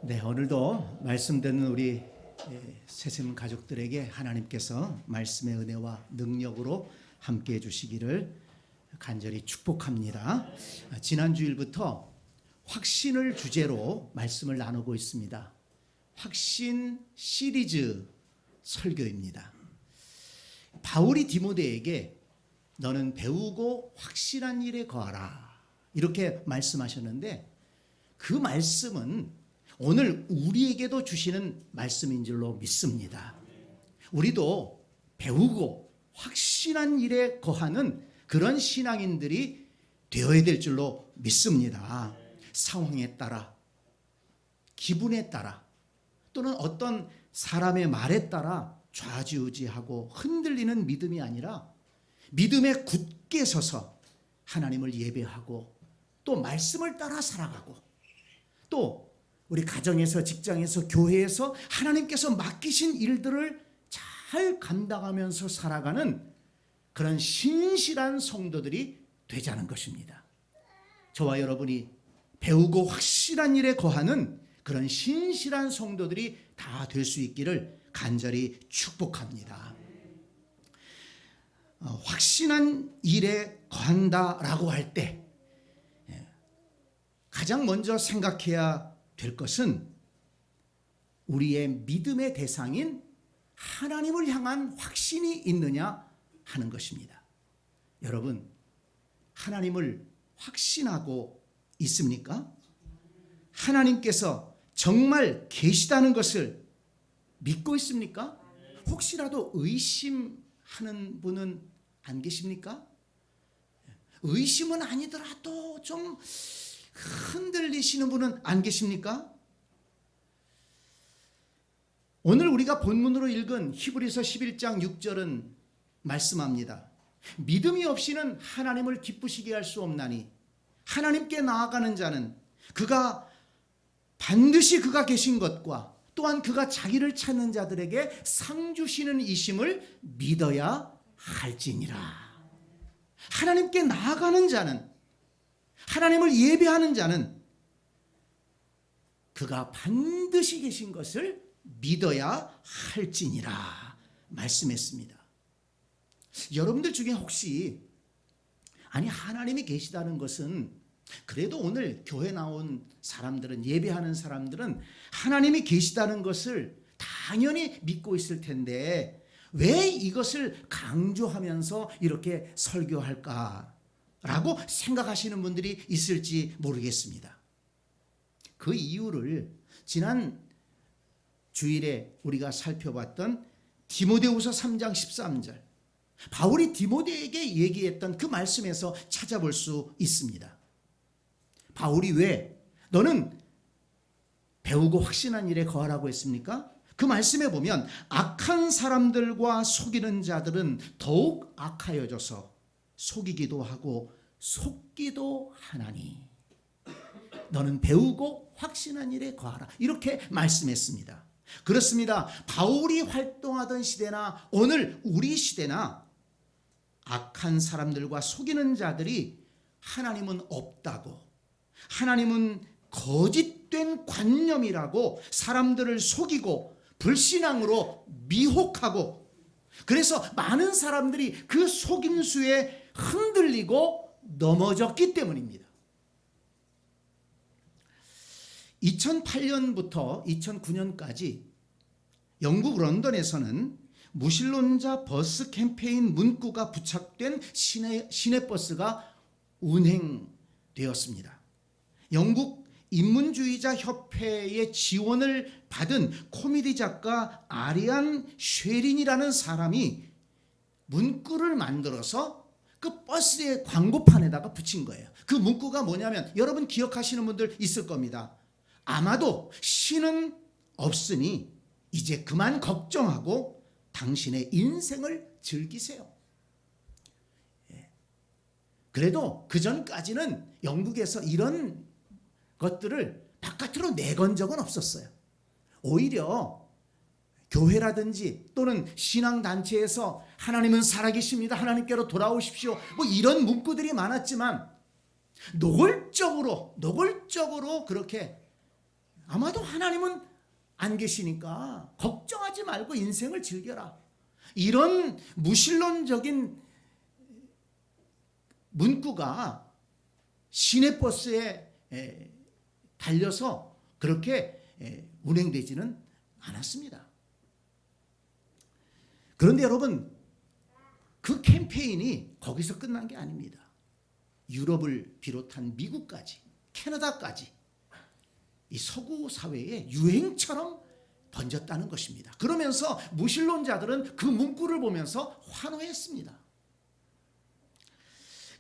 네, 오늘도 말씀 듣는 우리 새샘 가족들에게 하나님께서 말씀의 은혜와 능력으로 함께해 주시기를 간절히 축복합니다. 지난 주일부터 확신을 주제로 말씀을 나누고 있습니다. 확신 시리즈 설교입니다. 바울이 디모데에게 너는 배우고 확실한 일에 거하라 이렇게 말씀하셨는데, 그 말씀은 오늘 우리에게도 주시는 말씀인 줄로 믿습니다. 우리도 배우고 확실한 일에 거하는 그런 신앙인들이 되어야 될 줄로 믿습니다. 상황에 따라, 기분에 따라, 또는 어떤 사람의 말에 따라 좌지우지하고 흔들리는 믿음이 아니라 믿음에 굳게 서서 하나님을 예배하고 또 말씀을 따라 살아가고, 또 우리 가정에서, 직장에서, 교회에서 하나님께서 맡기신 일들을 잘 감당하면서 살아가는 그런 신실한 성도들이 되자는 것입니다. 저와 여러분이 배우고 확실한 일에 거하는 그런 신실한 성도들이 다 될 수 있기를 간절히 축복합니다. 확신한 일에 거한다라고 할 때 가장 먼저 생각해야 될 것은 우리의 믿음의 대상인 하나님을 향한 확신이 있느냐 하는 것입니다. 여러분, 하나님을 확신하고 있습니까? 하나님께서 정말 계시다는 것을 믿고 있습니까? 혹시라도 의심하는 분은 안 계십니까? 의심은 아니더라도 좀 흔들리시는 분은 안 계십니까? 오늘 우리가 본문으로 읽은 히브리서 11장 6절은 말씀합니다. 믿음이 없이는 하나님을 기쁘시게 할 수 없나니 하나님께 나아가는 자는 그가 반드시 그가 계신 것과 또한 그가 자기를 찾는 자들에게 상 주시는 이심을 믿어야 할지니라. 하나님께 나아가는 자는, 하나님을 예배하는 자는 그가 반드시 계신 것을 믿어야 할지니라 말씀했습니다. 여러분들 중에 혹시 하나님이 계시다는 것은, 그래도 오늘 교회 나온 사람들은, 예배하는 사람들은 하나님이 계시다는 것을 당연히 믿고 있을 텐데 왜 이것을 강조하면서 이렇게 설교할까 라고 생각하시는 분들이 있을지 모르겠습니다. 그 이유를 지난 주일에 우리가 살펴봤던 디모데후서 3장 13절, 바울이 디모데에게 얘기했던 그 말씀에서 찾아볼 수 있습니다. 바울이 왜 너는 배우고 확신한 일에 거하라고 했습니까? 그 말씀에 보면 악한 사람들과 속이는 자들은 더욱 악하여져서 속이기도 하고 속기도 하나니 너는 배우고 확신한 일에 거하라 이렇게 말씀했습니다. 그렇습니다. 바울이 활동하던 시대나 오늘 우리 시대나 악한 사람들과 속이는 자들이 하나님은 없다고, 하나님은 거짓된 관념이라고 사람들을 속이고 불신앙으로 미혹하고, 그래서 많은 사람들이 그 속임수에 흔들리고 넘어졌기 때문입니다. 2008년부터 2009년까지 영국 런던에서는 무신론자 버스 캠페인 문구가 부착된 시내버스가 운행되었습니다. 영국 인문주의자 협회의 지원을 받은 코미디 작가 아리안 쉐린이라는 사람이 문구를 만들어서 그 버스의 광고판에다가 붙인 거예요. 그 문구가 뭐냐면, 여러분 기억하시는 분들 있을 겁니다. 아마도 신은 없으니 이제 그만 걱정하고 당신의 인생을 즐기세요. 그래도 그 전까지는 영국에서 이런 것들을 바깥으로 내건 적은 없었어요. 오히려 교회라든지 또는 신앙단체에서 하나님은 살아계십니다, 하나님께로 돌아오십시오, 뭐 이런 문구들이 많았지만 노골적으로 그렇게 아마도 하나님은 안 계시니까 걱정하지 말고 인생을 즐겨라. 이런 무신론적인 문구가 시내버스에 달려서 그렇게 운행되지는 않았습니다. 그런데 여러분, 그 캠페인이 거기서 끝난 게 아닙니다. 유럽을 비롯한 미국까지, 캐나다까지 이 서구 사회의 유행처럼 번졌다는 것입니다. 그러면서 무신론자들은 그 문구를 보면서 환호했습니다.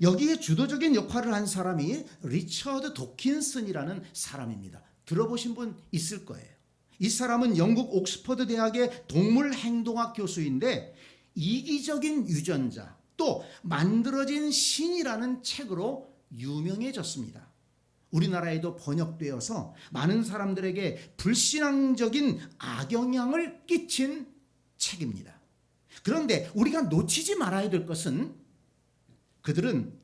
여기에 주도적인 역할을 한 사람이 리처드 도킨슨이라는 사람입니다. 들어보신 분 있을 거예요. 이 사람은 영국 옥스퍼드 대학의 동물행동학 교수인데 이기적인 유전자 또 만들어진 신이라는 책으로 유명해졌습니다. 우리나라에도 번역되어서 많은 사람들에게 불신앙적인 악영향을 끼친 책입니다. 그런데 우리가 놓치지 말아야 될 것은 그들은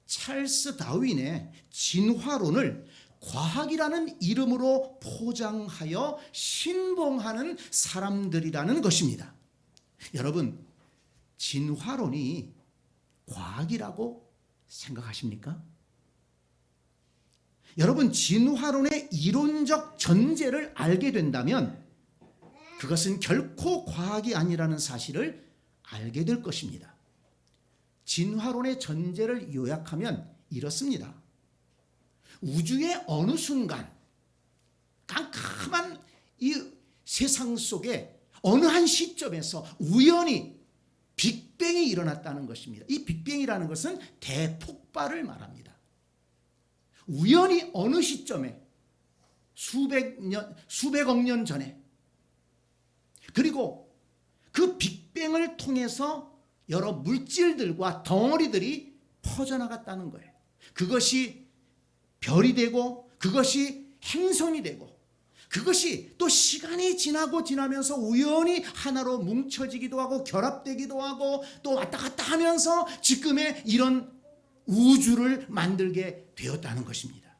찰스 다윈의 진화론을 과학이라는 이름으로 포장하여 신봉하는 사람들이라는 것입니다. 여러분, 진화론이 과학이라고 생각하십니까? 여러분, 진화론의 이론적 전제를 알게 된다면 그것은 결코 과학이 아니라는 사실을 알게 될 것입니다. 진화론의 전제를 요약하면 이렇습니다. 우주의 어느 순간 깜깜한 이 세상 속에 어느 한 시점에서 우연히 빅뱅이 일어났다는 것입니다. 이 빅뱅이라는 것은 대폭발을 말합니다. 우연히 어느 시점에 수백억 년 전에, 그리고 그 빅뱅을 통해서 여러 물질들과 덩어리들이 퍼져나갔다는 거예요. 그것이 별이 되고 그것이 행성이 되고 그것이 또 시간이 지나면서 우연히 하나로 뭉쳐지기도 하고 결합되기도 하고 또 왔다 갔다 하면서 지금의 이런 우주를 만들게 되었다는 것입니다.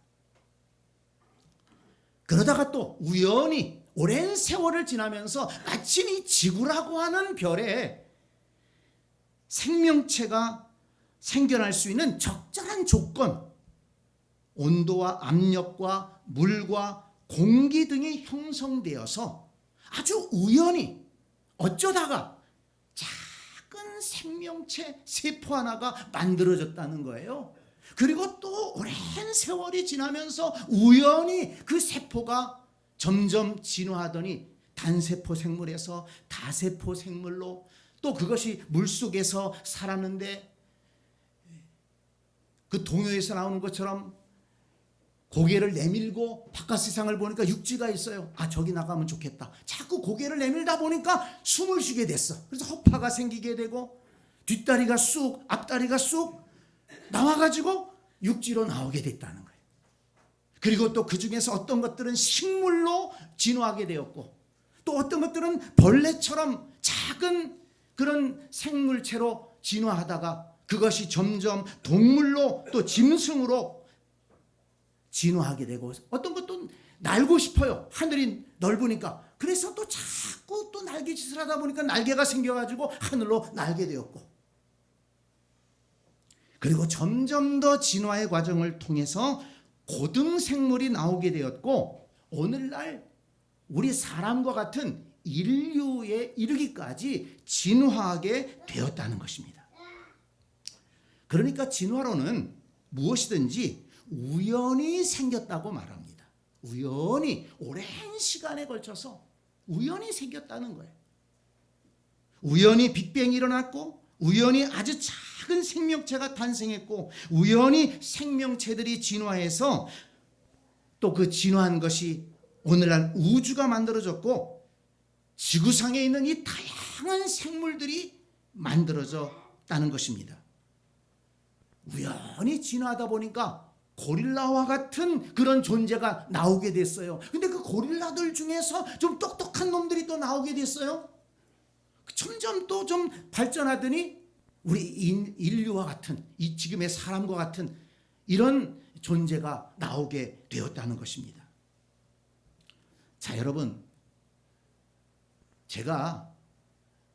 그러다가 또 우연히 오랜 세월을 지나면서 마침 이 지구라고 하는 별에 생명체가 생겨날 수 있는 적절한 조건, 온도와 압력과 물과 공기 등이 형성되어서 아주 우연히 어쩌다가 작은 생명체 세포 하나가 만들어졌다는 거예요. 그리고 또 오랜 세월이 지나면서 우연히 그 세포가 점점 진화하더니 단세포 생물에서 다세포 생물로 또 그것이 물속에서 살았는데 그 동요에서 나오는 것처럼 고개를 내밀고 바깥 세상을 보니까 육지가 있어요. 아, 저기 나가면 좋겠다. 자꾸 고개를 내밀다 보니까 숨을 쉬게 됐어. 그래서 허파가 생기게 되고 뒷다리가 쑥 앞다리가 쑥 나와가지고 육지로 나오게 됐다는 거예요. 그리고 또 그 중에서 어떤 것들은 식물로 진화하게 되었고 또 어떤 것들은 벌레처럼 작은 그런 생물체로 진화하다가 그것이 점점 동물로 또 짐승으로 진화하게 되고 어떤 것도 날고 싶어요. 하늘이 넓으니까. 그래서 또 자꾸 또 날개짓을 하다 보니까 날개가 생겨가지고 하늘로 날게 되었고 그리고 점점 더 진화의 과정을 통해서 고등생물이 나오게 되었고 오늘날 우리 사람과 같은 인류에 이르기까지 진화하게 되었다는 것입니다. 그러니까 진화론은 무엇이든지 우연히 생겼다고 말합니다. 우연히 오랜 시간에 걸쳐서 우연히 생겼다는 거예요. 우연히 빅뱅이 일어났고 우연히 아주 작은 생명체가 탄생했고 우연히 생명체들이 진화해서 또 그 진화한 것이 오늘날 우주가 만들어졌고 지구상에 있는 이 다양한 생물들이 만들어졌다는 것입니다. 우연히 진화하다 보니까 고릴라와 같은 그런 존재가 나오게 됐어요. 근데 그 고릴라들 중에서 좀 똑똑한 놈들이 또 나오게 됐어요. 점점 또 좀 발전하더니 우리 인류와 같은 이 지금의 사람과 같은 이런 존재가 나오게 되었다는 것입니다. 자, 여러분, 제가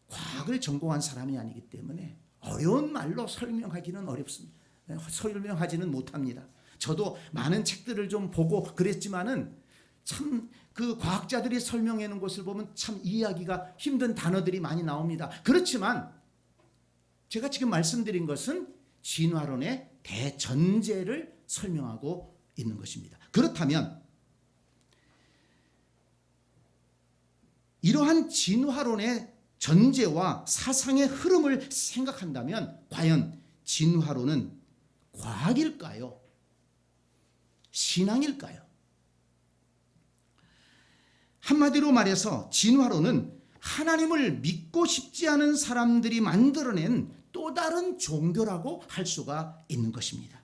과학을 전공한 사람이 아니기 때문에 어려운 말로 설명하기는 어렵습니다. 설명하지는 못합니다. 저도 많은 책들을 좀 보고 그랬지만은 참 그 과학자들이 설명해 놓은 것을 보면 참 이해하기가 힘든 단어들이 많이 나옵니다. 그렇지만 제가 지금 말씀드린 것은 진화론의 대전제를 설명하고 있는 것입니다. 그렇다면 이러한 진화론의 전제와 사상의 흐름을 생각한다면 과연 진화론은 과학일까요? 신앙일까요? 한마디로 말해서 진화론은 하나님을 믿고 싶지 않은 사람들이 만들어낸 또 다른 종교라고 할 수가 있는 것입니다.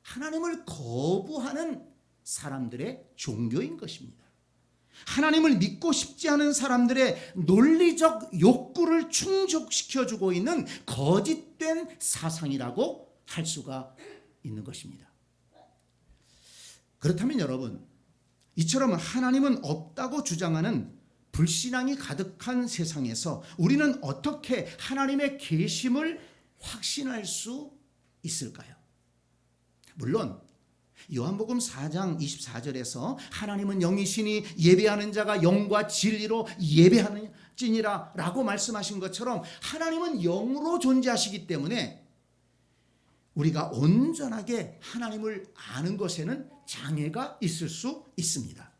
하나님을 거부하는 사람들의 종교인 것입니다. 하나님을 믿고 싶지 않은 사람들의 논리적 욕구를 충족시켜주고 있는 거짓된 사상이라고 할 수가 있는 것입니다. 그렇다면 여러분, 이처럼 하나님은 없다고 주장하는 불신앙이 가득한 세상에서 우리는 어떻게 하나님의 계심을 확신할 수 있을까요? 물론 요한복음 4장 24절에서 하나님은 영이시니 예배하는 자가 영과 진리로 예배하는지니라 라고 말씀하신 것처럼 하나님은 영으로 존재하시기 때문에 우리가 온전하게 하나님을 아는 것에는 장애가 있을 수 있습니다.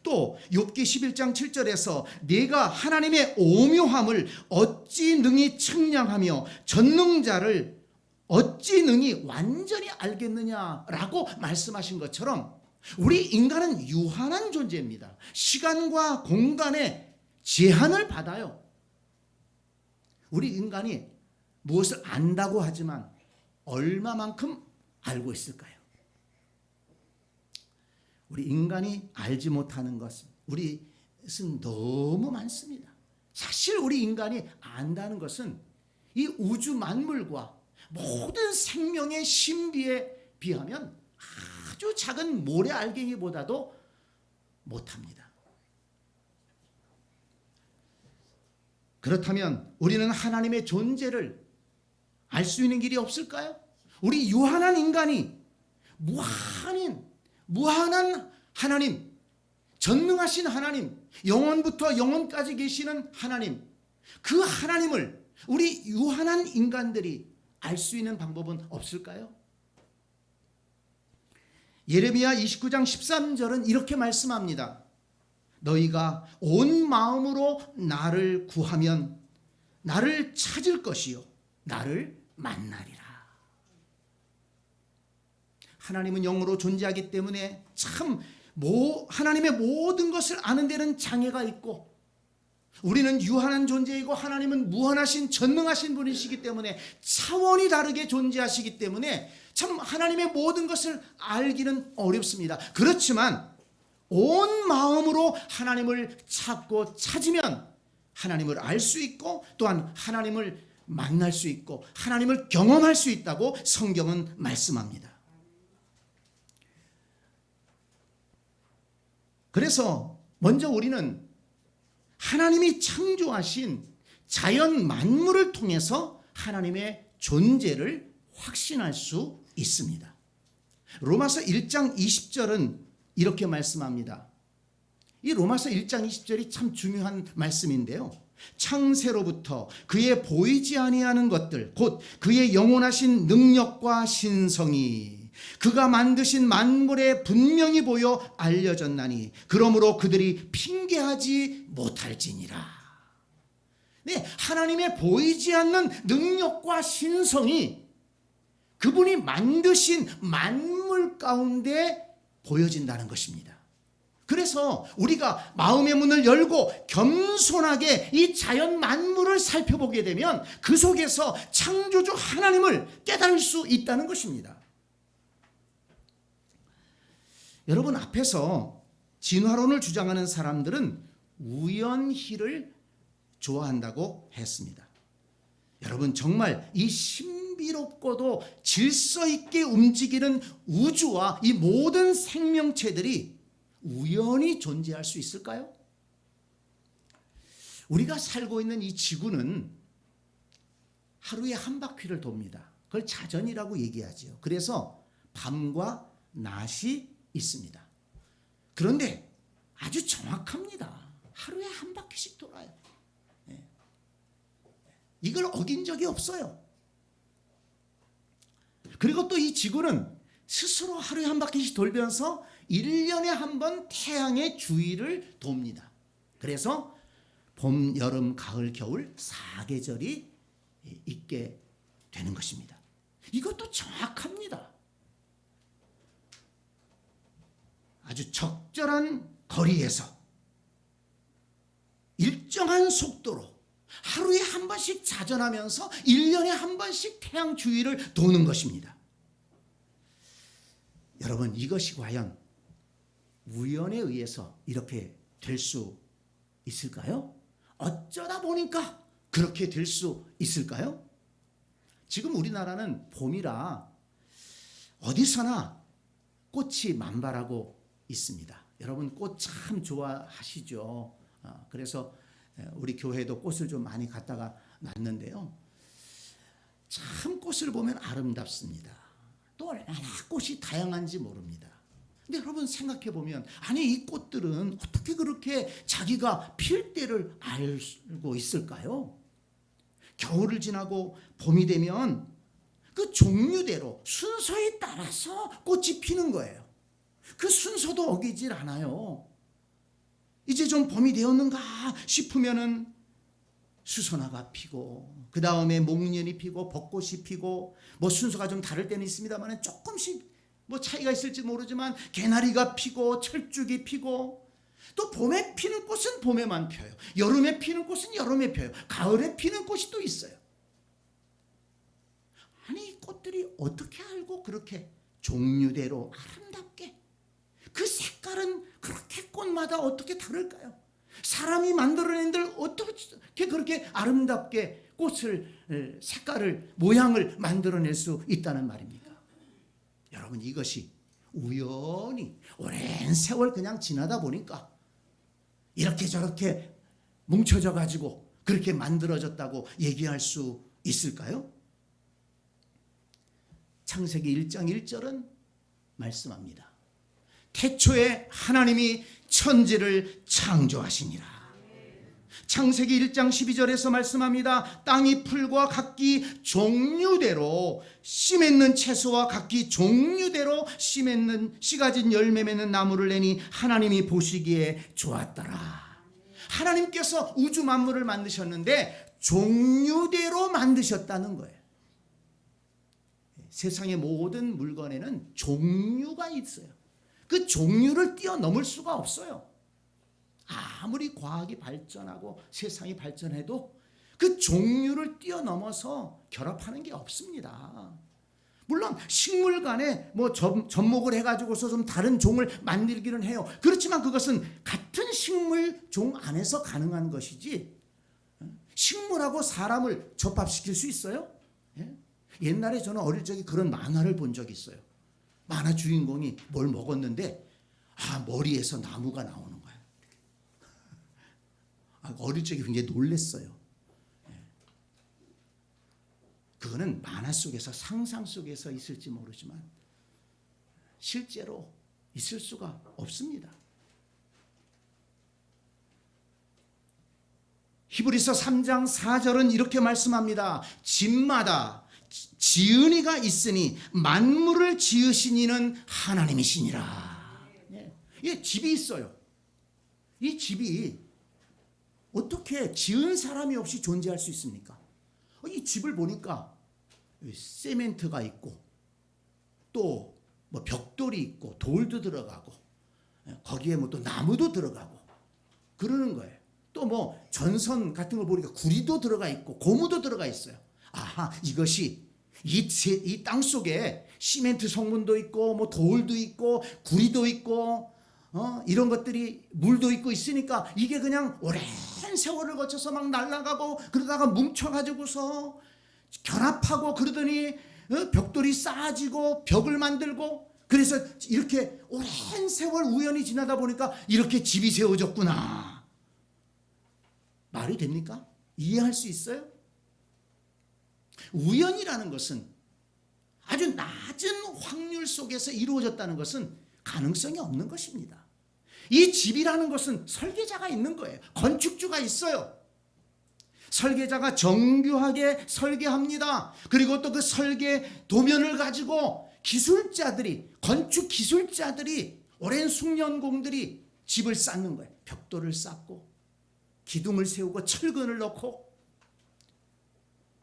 또 욥기 11장 7절에서 내가 하나님의 오묘함을 어찌 능히 측량하며 전능자를 어찌 능히 완전히 알겠느냐라고 말씀하신 것처럼 우리 인간은 유한한 존재입니다. 시간과 공간에 제한을 받아요. 우리 인간이 무엇을 안다고 하지만 얼마만큼 알고 있을까요? 우리 인간이 알지 못하는 것은 우리는 너무 많습니다. 사실 우리 인간이 안다는 것은 이 우주 만물과 모든 생명의 신비에 비하면 아주 작은 모래알갱이보다도 못합니다. 그렇다면 우리는 하나님의 존재를 알 수 있는 길이 없을까요? 우리 유한한 인간이 무한한 하나님, 전능하신 하나님, 영원부터 영원까지 계시는 하나님, 그 하나님을 우리 유한한 인간들이 알 수 있는 방법은 없을까요? 예레미야 29장 13절은 이렇게 말씀합니다. 너희가 온 마음으로 나를 구하면 나를 찾을 것이요 나를 만나리라. 하나님은 영으로 존재하기 때문에 참 하나님의 모든 것을 아는 데는 장애가 있고 우리는 유한한 존재이고 하나님은 무한하신 전능하신 분이시기 때문에 차원이 다르게 존재하시기 때문에 참 하나님의 모든 것을 알기는 어렵습니다. 그렇지만 온 마음으로 하나님을 찾으면 하나님을 알 수 있고 또한 하나님을 만날 수 있고 하나님을 경험할 수 있다고 성경은 말씀합니다. 그래서 먼저 우리는 하나님이 창조하신 자연 만물을 통해서 하나님의 존재를 확신할 수 있습니다. 로마서 1장 20절은 이렇게 말씀합니다. 이 로마서 1장 20절이 참 중요한 말씀인데요. 창세로부터 그의 보이지 아니하는 것들 곧 그의 영원하신 능력과 신성이 그가 만드신 만물에 분명히 보여 알려졌나니 그러므로 그들이 핑계하지 못할지니라. 네, 하나님의 보이지 않는 능력과 신성이 그분이 만드신 만물 가운데 보여진다는 것입니다. 그래서 우리가 마음의 문을 열고 겸손하게 이 자연 만물을 살펴보게 되면 그 속에서 창조주 하나님을 깨달을 수 있다는 것입니다. 여러분, 앞에서 진화론을 주장하는 사람들은 우연희를 좋아한다고 했습니다. 여러분, 정말 이 신비롭고도 질서 있게 움직이는 우주와 이 모든 생명체들이 우연히 존재할 수 있을까요? 우리가 살고 있는 이 지구는 하루에 한 바퀴를 돕니다. 그걸 자전이라고 얘기하죠. 그래서 밤과 낮이 있습니다. 그런데 아주 정확합니다. 하루에 한 바퀴씩 돌아요. 이걸 어긴 적이 없어요. 그리고 또 이 지구는 스스로 하루에 한 바퀴씩 돌면서 1년에 한 번 태양의 주위를 돕니다. 그래서 봄, 여름, 가을, 겨울 4계절이 있게 되는 것입니다. 이것도 정확합니다. 아주 적절한 거리에서 일정한 속도로 하루에 한 번씩 자전하면서 1년에 한 번씩 태양 주위를 도는 것입니다. 여러분, 이것이 과연 우연에 의해서 이렇게 될 수 있을까요? 어쩌다 보니까 그렇게 될 수 있을까요? 지금 우리나라는 봄이라 어디서나 꽃이 만발하고 있습니다. 여러분 꽃 참 좋아하시죠? 그래서 우리 교회도 꽃을 좀 많이 갖다가 놨는데요. 참 꽃을 보면 아름답습니다. 또 얼마나 꽃이 다양한지 모릅니다. 근데 여러분 생각해 보면, 아니 이 꽃들은 어떻게 그렇게 자기가 필 때를 알고 있을까요? 겨울을 지나고 봄이 되면 그 종류대로 순서에 따라서 꽃이 피는 거예요. 그 순서도 어기질 않아요. 이제 좀 봄이 되었는가 싶으면은 수선화가 피고, 그 다음에 목련이 피고, 벚꽃이 피고, 뭐 순서가 좀 다를 때는 있습니다만 조금씩 뭐 차이가 있을지 모르지만 개나리가 피고, 철쭉이 피고, 또 봄에 피는 꽃은 봄에만 펴요. 여름에 피는 꽃은 여름에 펴요. 가을에 피는 꽃이 또 있어요. 아니 이 꽃들이 어떻게 알고 그렇게 종류대로 아름답게, 그 색깔은 그렇게 꽃마다 어떻게 다를까요? 사람이 만들어낸 들 어떻게 그렇게 아름답게 꽃을, 색깔을, 모양을 만들어낼 수 있다는 말입니까? 여러분, 이것이 우연히 오랜 세월 그냥 지나다 보니까 이렇게 저렇게 뭉쳐져 가지고 그렇게 만들어졌다고 얘기할 수 있을까요? 창세기 1장 1절은 말씀합니다. 태초에 하나님이 천지를 창조하시니라. 창세기 1장 12절에서 말씀합니다. 땅이 풀과 각기 종류대로 씨 맺는 채소와 각기 종류대로 씨 맺는, 씨 가진 열매 맺는 나무를 내니 하나님이 보시기에 좋았더라. 하나님께서 우주 만물을 만드셨는데 종류대로 만드셨다는 거예요. 세상의 모든 물건에는 종류가 있어요. 그 종류를 뛰어넘을 수가 없어요. 아무리 과학이 발전하고 세상이 발전해도 그 종류를 뛰어넘어서 결합하는 게 없습니다. 물론 식물 간에 뭐 접목을 해가지고서 좀 다른 종을 만들기는 해요. 그렇지만 그것은 같은 식물 종 안에서 가능한 것이지, 식물하고 사람을 접합시킬 수 있어요? 옛날에 저는 어릴 적에 그런 만화를 본 적이 있어요. 만화 주인공이 뭘 먹었는데 머리에서 나무가 나오는 거예요. 어릴 적에 굉장히 놀랐어요. 그거는 만화 속에서, 상상 속에서 있을지 모르지만 실제로 있을 수가 없습니다. 히브리서 3장 4절은 이렇게 말씀합니다. 집마다 지은이가 있으니 만물을 지으신 이는 하나님이시니라. 예, 집이 있어요. 이 집이 어떻게 지은 사람이 없이 존재할 수 있습니까? 이 집을 보니까 세멘트가 있고 또 뭐 벽돌이 있고 돌도 들어가고 거기에 뭐 또 나무도 들어가고 그러는 거예요. 또 뭐 전선 같은 걸 보니까 구리도 들어가 있고 고무도 들어가 있어요. 아하, 이것이 이 땅 속에 시멘트 성분도 있고 뭐 돌도 있고 구리도 있고 이런 것들이 물도 있고 있으니까 이게 그냥 오랜 세월을 거쳐서 막 날아가고 그러다가 뭉쳐가지고서 결합하고 그러더니 벽돌이 쌓아지고 벽을 만들고 그래서 이렇게 오랜 세월 우연히 지나다 보니까 이렇게 집이 세워졌구나. 말이 됩니까? 이해할 수 있어요? 우연이라는 것은 아주 낮은 확률 속에서 이루어졌다는 것은 가능성이 없는 것입니다. 이 집이라는 것은 설계자가 있는 거예요. 건축주가 있어요. 설계자가 정교하게 설계합니다. 그리고 또 그 설계 도면을 가지고 기술자들이, 건축 기술자들이, 오랜 숙련공들이 집을 쌓는 거예요. 벽돌을 쌓고 기둥을 세우고 철근을 넣고.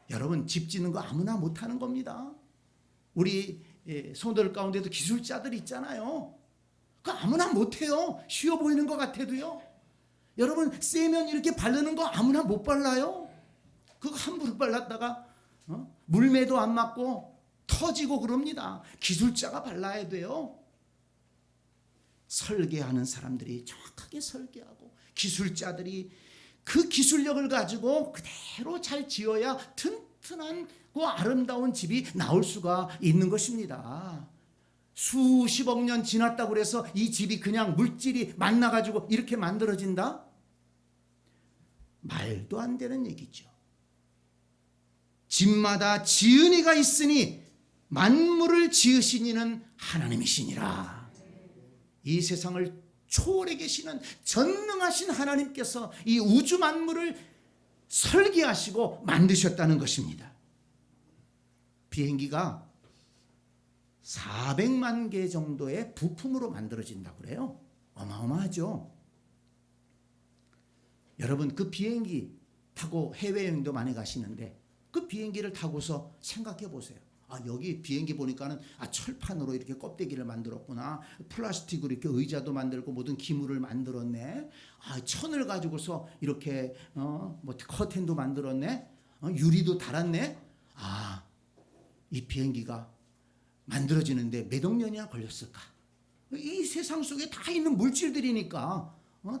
여러분, 집 짓는 거 아무나 못하는 겁니다. 우리 성도들 가운데도 기술자들 있잖아요. 그거 아무나 못해요. 쉬워 보이는 것 같아도요. 여러분, 세면 이렇게 바르는 거 아무나 못 발라요. 그거 함부로 발랐다가 물매도 안 맞고 터지고 그럽니다. 기술자가 발라야 돼요. 설계하는 사람들이 정확하게 설계하고 기술자들이 그 기술력을 가지고 그대로 잘 지어야 튼튼하고 아름다운 집이 나올 수가 있는 것입니다. 수십억 년 지났다고 해서 이 집이 그냥 물질이 만나가지고 이렇게 만들어진다? 말도 안 되는 얘기죠. 집마다 지은 이가 있으니 만물을 지으신 이는 하나님이시니라. 이 세상을 초월해 계시는 전능하신 하나님께서 이 우주 만물을 설계하시고 만드셨다는 것입니다. 비행기가 400만 개 정도의 부품으로 만들어진다고 그래요. 어마어마하죠. 여러분, 그 비행기 타고 해외여행도 많이 가시는데 그 비행기를 타고서 생각해 보세요. 여기 비행기 보니까는 철판으로 이렇게 껍데기를 만들었구나. 플라스틱으로 이렇게 의자도 만들고 모든 기물을 만들었네. 천을 가지고서 이렇게 커튼도 만들었네. 유리도 달았네. 이 비행기가 만들어지는데 몇 억 년이나 걸렸을까? 이 세상 속에 다 있는 물질들이니까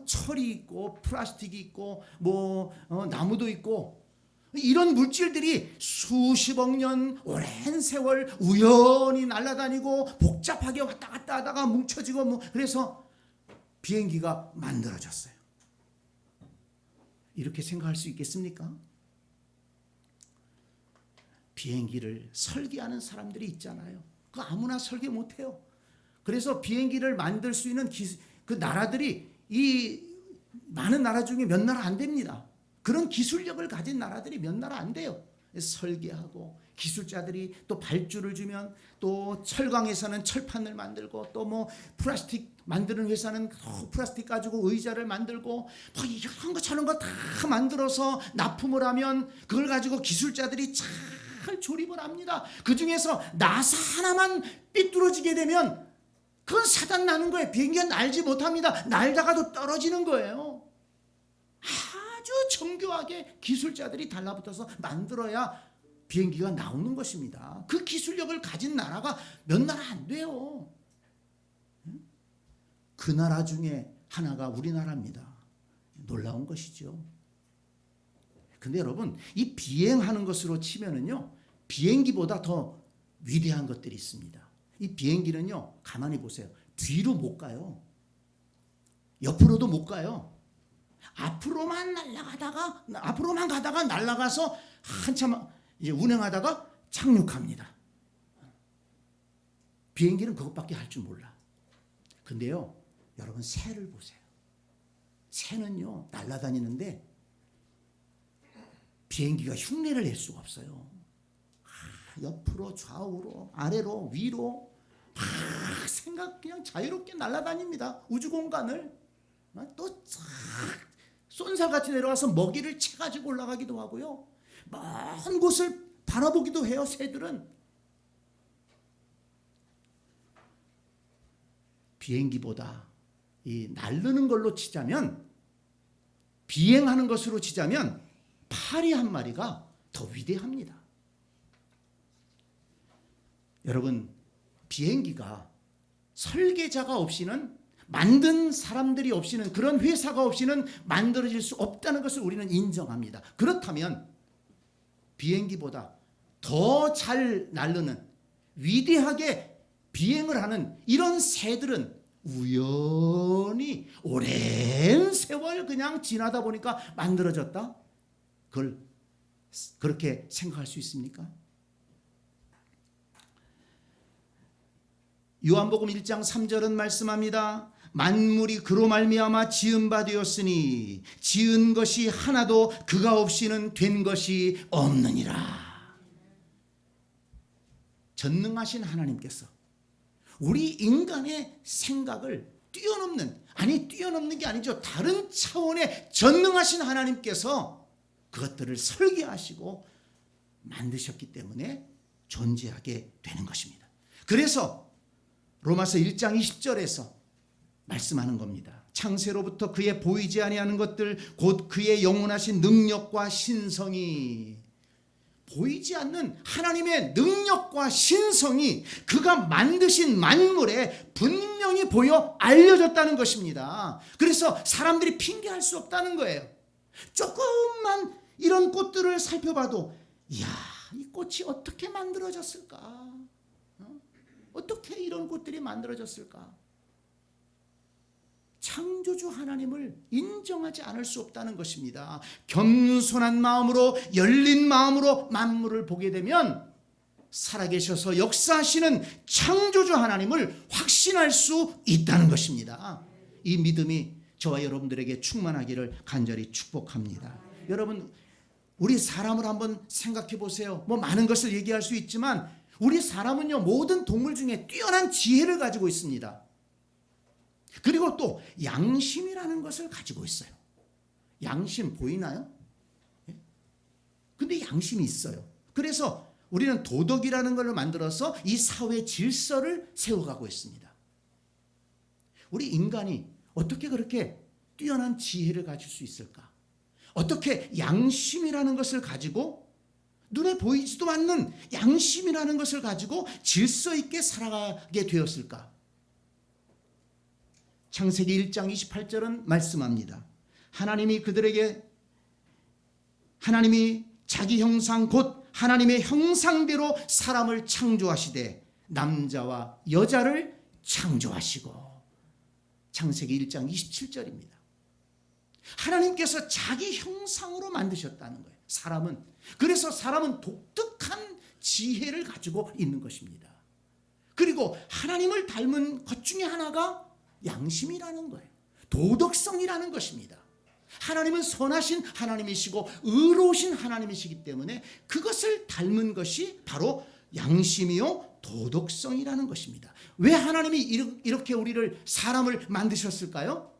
철이 있고 플라스틱이 있고 나무도 있고 이런 물질들이 수십억 년 오랜 세월 우연히 날아다니고 복잡하게 왔다 갔다 하다가 뭉쳐지고 그래서 비행기가 만들어졌어요. 이렇게 생각할 수 있겠습니까? 비행기를 설계하는 사람들이 있잖아요. 그거 아무나 설계 못해요. 그래서 비행기를 만들 수 있는 그 나라들이 이 많은 나라 중에 몇 나라 안 됩니다. 그런 기술력을 가진 나라들이 몇 나라 안 돼요. 설계하고 기술자들이 또 발주를 주면 또 철강에서는 철판을 만들고 또 플라스틱 만드는 회사는 플라스틱 가지고 의자를 만들고 이런 거 저런 거 다 만들어서 납품을 하면 그걸 가지고 기술자들이 잘 조립을 합니다. 그 중에서 나사 하나만 삐뚤어지게 되면 그건 사단 나는 거예요. 비행기가 날지 못합니다. 날다가도 떨어지는 거예요. 아주 정교하게 기술자들이 달라붙어서 만들어야 비행기가 나오는 것입니다. 그 기술력을 가진 나라가 몇 나라 안 돼요. 그 나라 중에 하나가 우리나라입니다. 놀라운 것이죠. 근데 여러분, 이 비행하는 것으로 치면은요, 비행기보다 더 위대한 것들이 있습니다. 이 비행기는요, 가만히 보세요. 뒤로 못 가요. 옆으로도 못 가요. 앞으로만 가다가 날아가서 한참 이제 운행하다가 착륙합니다. 비행기는 그것밖에 할 줄 몰라. 근데요, 여러분 새를 보세요. 새는요, 날아다니는데 비행기가 흉내를 낼 수가 없어요. 옆으로 좌우로 아래로 위로 그냥 자유롭게 날아다닙니다. 우주 공간을 또 쏜살같이 내려와서 먹이를 채가지고 올라가기도 하고요. 먼 곳을 바라보기도 해요. 새들은. 비행기보다 이 날르는 걸로 치자면, 비행하는 것으로 치자면 파리 한 마리가 더 위대합니다. 여러분, 비행기가 설계자가 없이는, 만든 사람들이 없이는, 그런 회사가 없이는 만들어질 수 없다는 것을 우리는 인정합니다. 그렇다면 비행기보다 더 잘 날르는, 위대하게 비행을 하는 이런 새들은 우연히 오랜 세월 그냥 지나다 보니까 만들어졌다? 그걸 그렇게 생각할 수 있습니까? 요한복음 1장 3절은 말씀합니다. 만물이 그로 말미암아 지은 바 되었으니 지은 것이 하나도 그가 없이는 된 것이 없느니라. 전능하신 하나님께서 우리 인간의 생각을 뛰어넘는 게 아니죠. 다른 차원의 전능하신 하나님께서 그것들을 설계하시고 만드셨기 때문에 존재하게 되는 것입니다. 그래서 로마서 1장 20절에서 말씀하는 겁니다. 창세로부터 그의 보이지 아니하는 것들 곧 그의 영원하신 능력과 신성이, 보이지 않는 하나님의 능력과 신성이 그가 만드신 만물에 분명히 보여 알려졌다는 것입니다. 그래서 사람들이 핑계할 수 없다는 거예요. 조금만 이런 꽃들을 살펴봐도 이야, 이 꽃이 어떻게 만들어졌을까? 어떻게 이런 꽃들이 만들어졌을까? 창조주 하나님을 인정하지 않을 수 없다는 것입니다. 겸손한 마음으로, 열린 마음으로 만물을 보게 되면 살아계셔서 역사하시는 창조주 하나님을 확신할 수 있다는 것입니다. 이 믿음이 저와 여러분들에게 충만하기를 간절히 축복합니다. 여러분, 우리 사람을 한번 생각해 보세요. 많은 것을 얘기할 수 있지만 우리 사람은요, 모든 동물 중에 뛰어난 지혜를 가지고 있습니다. 그리고 또 양심이라는 것을 가지고 있어요. 양심 보이나요? 근데 양심이 있어요. 그래서 우리는 도덕이라는 걸 만들어서 이 사회 질서를 세워가고 있습니다. 우리 인간이 어떻게 그렇게 뛰어난 지혜를 가질 수 있을까? 어떻게 양심이라는 것을 가지고, 눈에 보이지도 않는 양심이라는 것을 가지고 질서 있게 살아가게 되었을까? 창세기 1장 28절은 말씀합니다. 하나님이 자기 형상 곧 하나님의 형상대로 사람을 창조하시되 남자와 여자를 창조하시고. 창세기 1장 27절입니다. 하나님께서 자기 형상으로 만드셨다는 거예요. 사람은. 그래서 사람은 독특한 지혜를 가지고 있는 것입니다. 그리고 하나님을 닮은 것 중에 하나가 양심이라는 거예요. 도덕성이라는 것입니다. 하나님은 선하신 하나님이시고 의로우신 하나님이시기 때문에 그것을 닮은 것이 바로 양심이요 도덕성이라는 것입니다. 왜 하나님이 이렇게 우리를 사람을 만드셨을까요?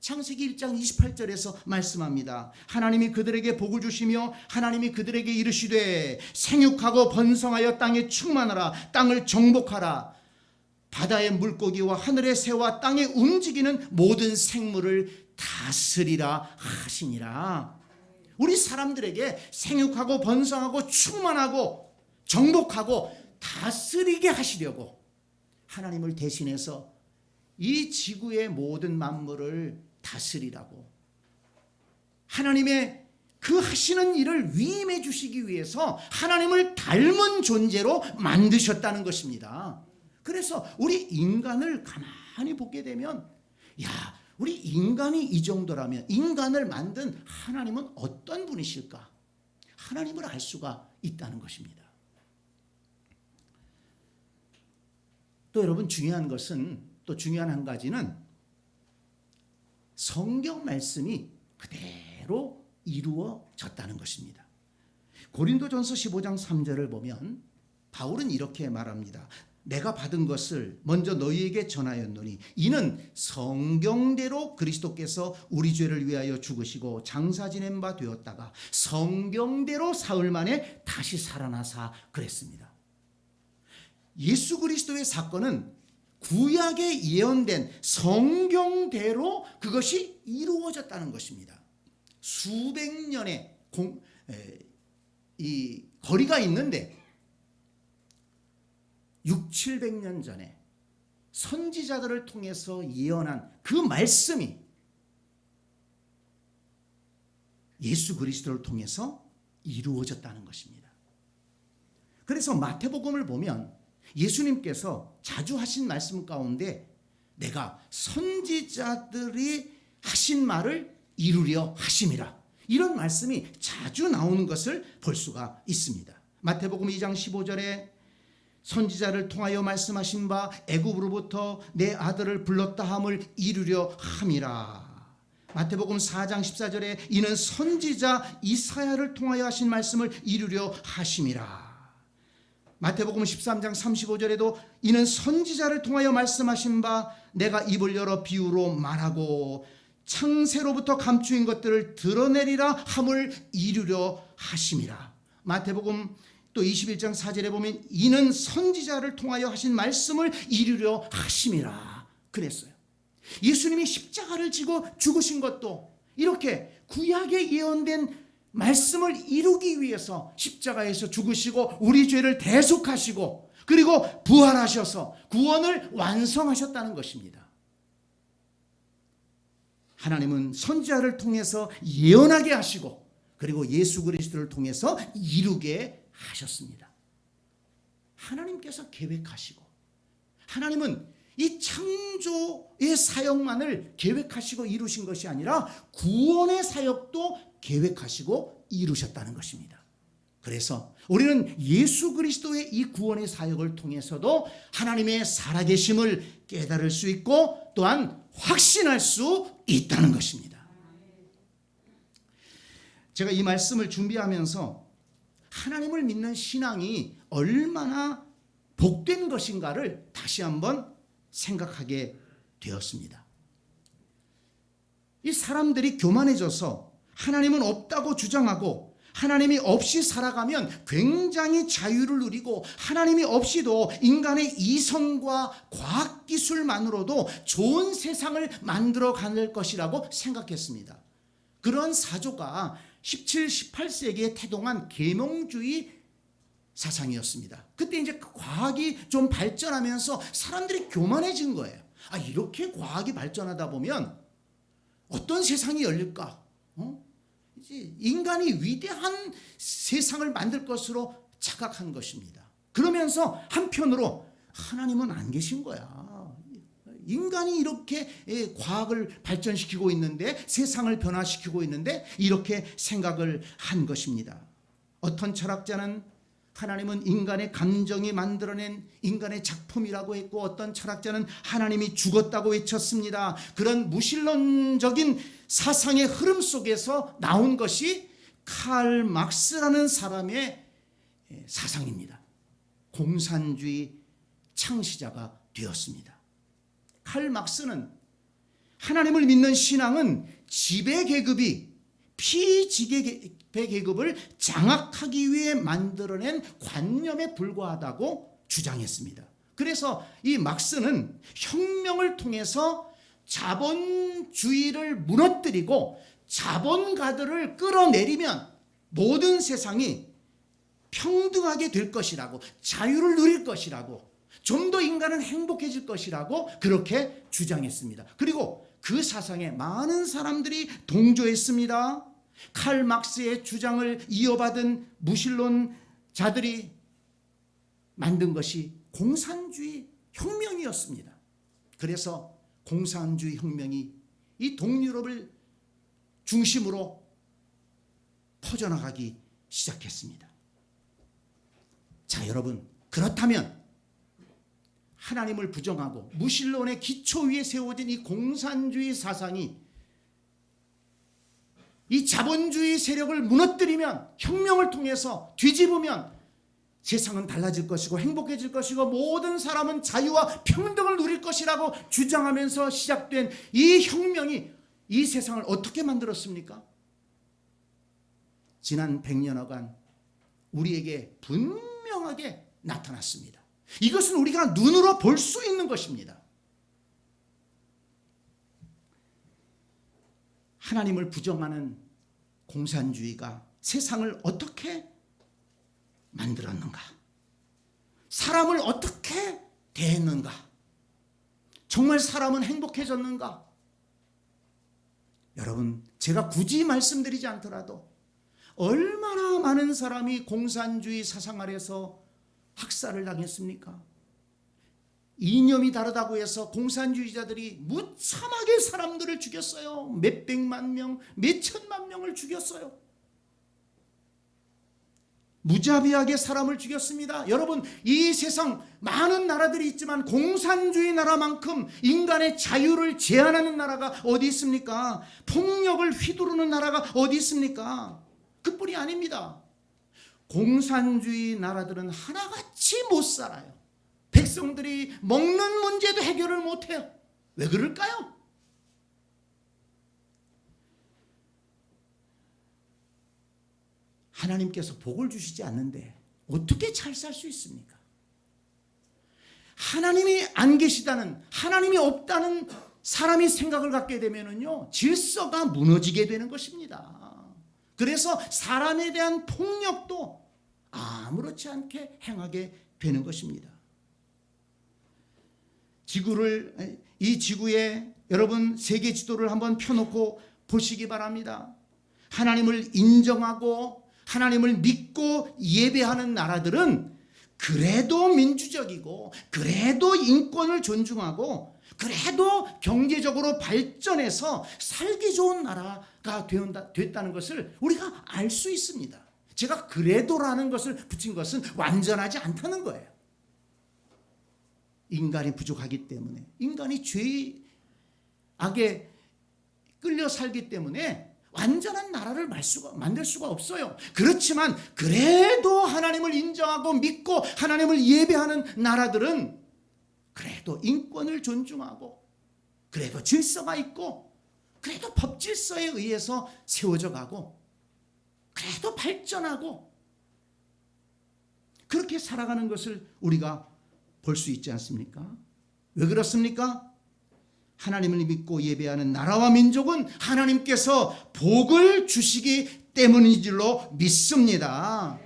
창세기 1장 28절에서 말씀합니다. 하나님이 그들에게 복을 주시며 하나님이 그들에게 이르시되 생육하고 번성하여 땅에 충만하라. 땅을 정복하라. 바다의 물고기와 하늘의 새와 땅에 움직이는 모든 생물을 다스리라 하시니라. 우리 사람들에게 생육하고 번성하고 충만하고 정복하고 다스리게 하시려고 하나님을 대신해서 이 지구의 모든 만물을 다스리라고, 하나님의 그 하시는 일을 위임해 주시기 위해서 하나님을 닮은 존재로 만드셨다는 것입니다. 그래서 우리 인간을 가만히 보게 되면, 야, 우리 인간이 이 정도라면 인간을 만든 하나님은 어떤 분이실까? 하나님을 알 수가 있다는 것입니다. 또 여러분, 중요한 한 가지는 성경 말씀이 그대로 이루어졌다는 것입니다. 고린도전서 15장 3절을 보면 바울은 이렇게 말합니다. 내가 받은 것을 먼저 너희에게 전하였노니 이는 성경대로 그리스도께서 우리 죄를 위하여 죽으시고 장사 지낸 바 되었다가 성경대로 사흘 만에 다시 살아나사 그랬습니다. 예수 그리스도의 사건은 구약에 예언된 성경대로 그것이 이루어졌다는 것입니다. 수백 년의 이 거리가 있는데 600~700년 전에 선지자들을 통해서 예언한 그 말씀이 예수 그리스도를 통해서 이루어졌다는 것입니다. 그래서 마태복음을 보면 예수님께서 자주 하신 말씀 가운데 내가 선지자들이 하신 말을 이루려 하심이라, 이런 말씀이 자주 나오는 것을 볼 수가 있습니다. 마태복음 2장 15절에 선지자를 통하여 말씀하신 바 애굽으로부터 내 아들을 불렀다 함을 이루려 함이라. 마태복음 4장 14절에 이는 선지자 이사야를 통하여 하신 말씀을 이루려 하심이라. 마태복음 13장 35절에도 이는 선지자를 통하여 말씀하신 바 내가 입을 열어 비유로 말하고 창세로부터 감추인 것들을 드러내리라 함을 이루려 하심이라. 마태복음 또 21장 4절에 보면 이는 선지자를 통하여 하신 말씀을 이루려 하심이라 그랬어요. 예수님이 십자가를 지고 죽으신 것도 이렇게 구약에 예언된 말씀을 이루기 위해서 십자가에서 죽으시고 우리 죄를 대속하시고 그리고 부활하셔서 구원을 완성하셨다는 것입니다. 하나님은 선지자를 통해서 예언하게 하시고 그리고 예수 그리스도를 통해서 이루게 하셨습니다. 하나님께서 계획하시고 하나님은 이 창조의 사역만을 계획하시고 이루신 것이 아니라 구원의 사역도 계획하시고 이루셨다는 것입니다. 그래서 우리는 예수 그리스도의 이 구원의 사역을 통해서도 하나님의 살아계심을 깨달을 수 있고 또한 확신할 수 있다는 것입니다. 제가 이 말씀을 준비하면서 하나님을 믿는 신앙이 얼마나 복된 것인가를 다시 한번 생각하게 되었습니다. 이 사람들이 교만해져서 하나님은 없다고 주장하고 하나님이 없이 살아가면 굉장히 자유를 누리고 하나님이 없이도 인간의 이성과 과학기술만으로도 좋은 세상을 만들어갈 것이라고 생각했습니다. 그런 사조가 17, 18세기에 태동한 계몽주의 사상이었습니다. 그때 이제 과학이 좀 발전하면서 사람들이 교만해진 거예요. 이렇게 과학이 발전하다 보면 어떤 세상이 열릴까? 이제 인간이 위대한 세상을 만들 것으로 착각한 것입니다. 그러면서 한편으로 하나님은 안 계신 거야. 인간이 이렇게 과학을 발전시키고 있는데 세상을 변화시키고 있는데 이렇게 생각을 한 것입니다. 어떤 철학자는 하나님은 인간의 감정이 만들어낸 인간의 작품이라고 했고 어떤 철학자는 하나님이 죽었다고 외쳤습니다. 그런 무신론적인 사상의 흐름 속에서 나온 것이 칼 막스라는 사람의 사상입니다. 공산주의 창시자가 되었습니다. 칼 막스는 하나님을 믿는 신앙은 지배계급이 피지배계급을 장악하기 위해 만들어낸 관념에 불과하다고 주장했습니다. 그래서 이 막스는 혁명을 통해서 자본주의를 무너뜨리고 자본가들을 끌어내리면 모든 세상이 평등하게 될 것이라고, 자유를 누릴 것이라고, 좀 더 인간은 행복해질 것이라고 그렇게 주장했습니다. 그리고 그 사상에 많은 사람들이 동조했습니다. 칼 막스의 주장을 이어받은 무신론자들이 만든 것이 공산주의 혁명이었습니다. 그래서 공산주의 혁명이 이 동유럽을 중심으로 퍼져나가기 시작했습니다. 자, 여러분, 그렇다면 하나님을 부정하고 무신론의 기초 위에 세워진 이 공산주의 사상이 이 자본주의 세력을 무너뜨리면, 혁명을 통해서 뒤집으면 세상은 달라질 것이고 행복해질 것이고 모든 사람은 자유와 평등을 누릴 것이라고 주장하면서 시작된 이 혁명이 이 세상을 어떻게 만들었습니까? 지난 100년여간 우리에게 분명하게 나타났습니다. 이것은 우리가 눈으로 볼 수 있는 것입니다. 하나님을 부정하는 공산주의가 세상을 어떻게 만들었는가? 사람을 어떻게 대했는가? 정말 사람은 행복해졌는가? 여러분, 제가 굳이 말씀드리지 않더라도 얼마나 많은 사람이 공산주의 사상 아래서 학살을 당했습니까? 이념이 다르다고 해서 공산주의자들이 무참하게 사람들을 죽였어요. 몇백만 명, 몇천만 명을 죽였어요. 무자비하게 사람을 죽였습니다. 여러분, 이 세상 많은 나라들이 있지만 공산주의 나라만큼 인간의 자유를 제한하는 나라가 어디 있습니까? 폭력을 휘두르는 나라가 어디 있습니까? 그뿐이 아닙니다. 공산주의 나라들은 하나같이 못 살아요. 백성들이 먹는 문제도 해결을 못해요. 왜 그럴까요? 하나님께서 복을 주시지 않는데 어떻게 잘 살 수 있습니까? 하나님이 안 계시다는, 하나님이 없다는 사람이 생각을 갖게 되면은요, 질서가 무너지게 되는 것입니다. 그래서 사람에 대한 폭력도 아무렇지 않게 행하게 되는 것입니다. 이 지구에 여러분 세계 지도를 한번 펴놓고 보시기 바랍니다. 하나님을 인정하고 하나님을 믿고 예배하는 나라들은 그래도 민주적이고 그래도 인권을 존중하고 그래도 경제적으로 발전해서 살기 좋은 나라가 됐다는 것을 우리가 알 수 있습니다. 제가 그래도라는 것을 붙인 것은 완전하지 않다는 거예요. 인간이 부족하기 때문에, 인간이 죄의 악에 끌려 살기 때문에 완전한 나라를 만들 수가 없어요. 그렇지만 그래도 하나님을 인정하고 믿고 하나님을 예배하는 나라들은 그래도 인권을 존중하고 그래도 질서가 있고 그래도 법 질서에 의해서 세워져 가고 그래도 발전하고 그렇게 살아가는 것을 우리가 볼 수 있지 않습니까? 왜 그렇습니까? 하나님을 믿고 예배하는 나라와 민족은 하나님께서 복을 주시기 때문인 줄로 믿습니다.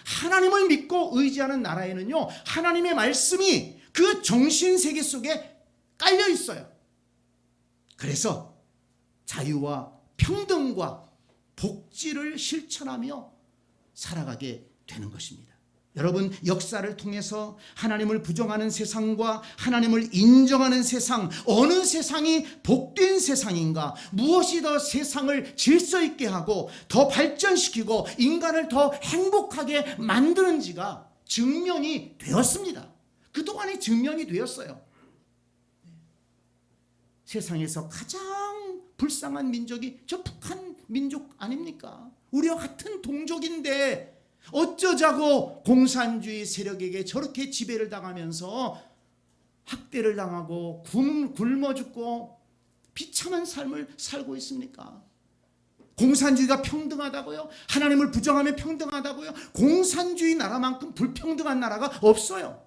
하나님을 믿고 의지하는 나라에는요, 하나님의 말씀이 그 정신세계 속에 깔려 있어요. 그래서 자유와 평등과 복지를 실천하며 살아가게 되는 것입니다. 여러분, 역사를 통해서 하나님을 부정하는 세상과 하나님을 인정하는 세상, 어느 세상이 복된 세상인가, 무엇이 더 세상을 질서 있게 하고 더 발전시키고 인간을 더 행복하게 만드는지가 증명이 되었습니다. 그동안에 증명이 되었어요. 세상에서 가장 불쌍한 민족이 저 북한 민족 아닙니까? 우리와 같은 동족인데 어쩌자고 공산주의 세력에게 저렇게 지배를 당하면서 학대를 당하고 굶어 죽고 비참한 삶을 살고 있습니까? 공산주의가 평등하다고요? 하나님을 부정하면 평등하다고요? 공산주의 나라만큼 불평등한 나라가 없어요.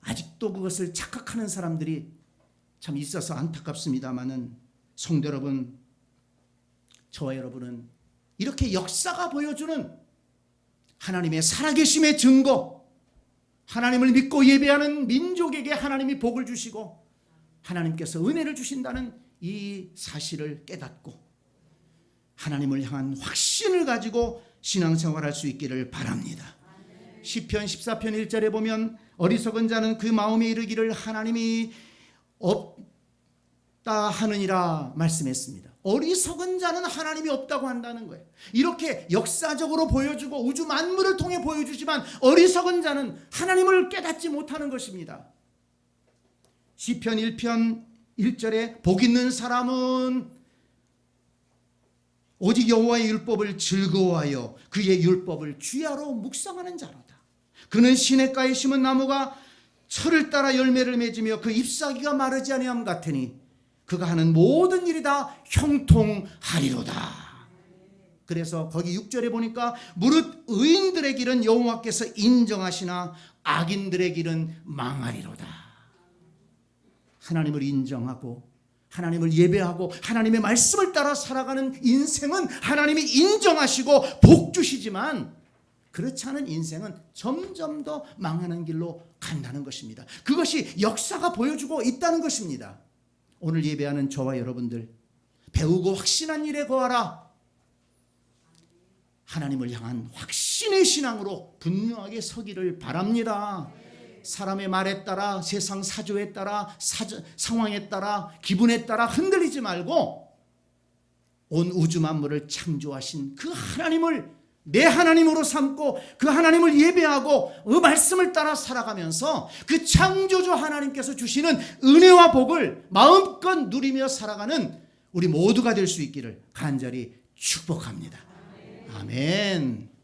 아직도 그것을 착각하는 사람들이 참 있어서 안타깝습니다마는 성도 여러분, 저와 여러분은 이렇게 역사가 보여주는 하나님의 살아계심의 증거, 하나님을 믿고 예배하는 민족에게 하나님이 복을 주시고 하나님께서 은혜를 주신다는 이 사실을 깨닫고 하나님을 향한 확신을 가지고 신앙생활할 수 있기를 바랍니다. 시편 14편 1절에 보면 어리석은 자는 그 마음에 이르기를 하나님이 없다 하느니라 말씀했습니다. 어리석은 자는 하나님이 없다고 한다는 거예요. 이렇게 역사적으로 보여주고 우주 만물을 통해 보여주지만 어리석은 자는 하나님을 깨닫지 못하는 것입니다. 시편 1편 1절에 복 있는 사람은 오직 여호와의 율법을 즐거워하여 그의 율법을 주야로 묵상하는 자로다. 그는 시냇가에 심은 나무가 철을 따라 열매를 맺으며 그 잎사귀가 마르지 아니함 같으니 그가 하는 모든 일이 다 형통하리로다. 그래서 거기 6절에 보니까 무릇 의인들의 길은 여호와께서 인정하시나 악인들의 길은 망하리로다. 하나님을 인정하고 하나님을 예배하고 하나님의 말씀을 따라 살아가는 인생은 하나님이 인정하시고 복 주시지만 그렇지 않은 인생은 점점 더 망하는 길로 간다는 것입니다. 그것이 역사가 보여주고 있다는 것입니다. 오늘 예배하는 저와 여러분들, 배우고 확신한 일에 거하라. 하나님을 향한 확신의 신앙으로 분명하게 서기를 바랍니다. 사람의 말에 따라, 세상 사조에 따라, 상황에 따라, 기분에 따라 흔들리지 말고 온 우주 만물을 창조하신 그 하나님을 내 하나님으로 삼고 그 하나님을 예배하고 그 말씀을 따라 살아가면서 그 창조주 하나님께서 주시는 은혜와 복을 마음껏 누리며 살아가는 우리 모두가 될 수 있기를 간절히 축복합니다. 아멘.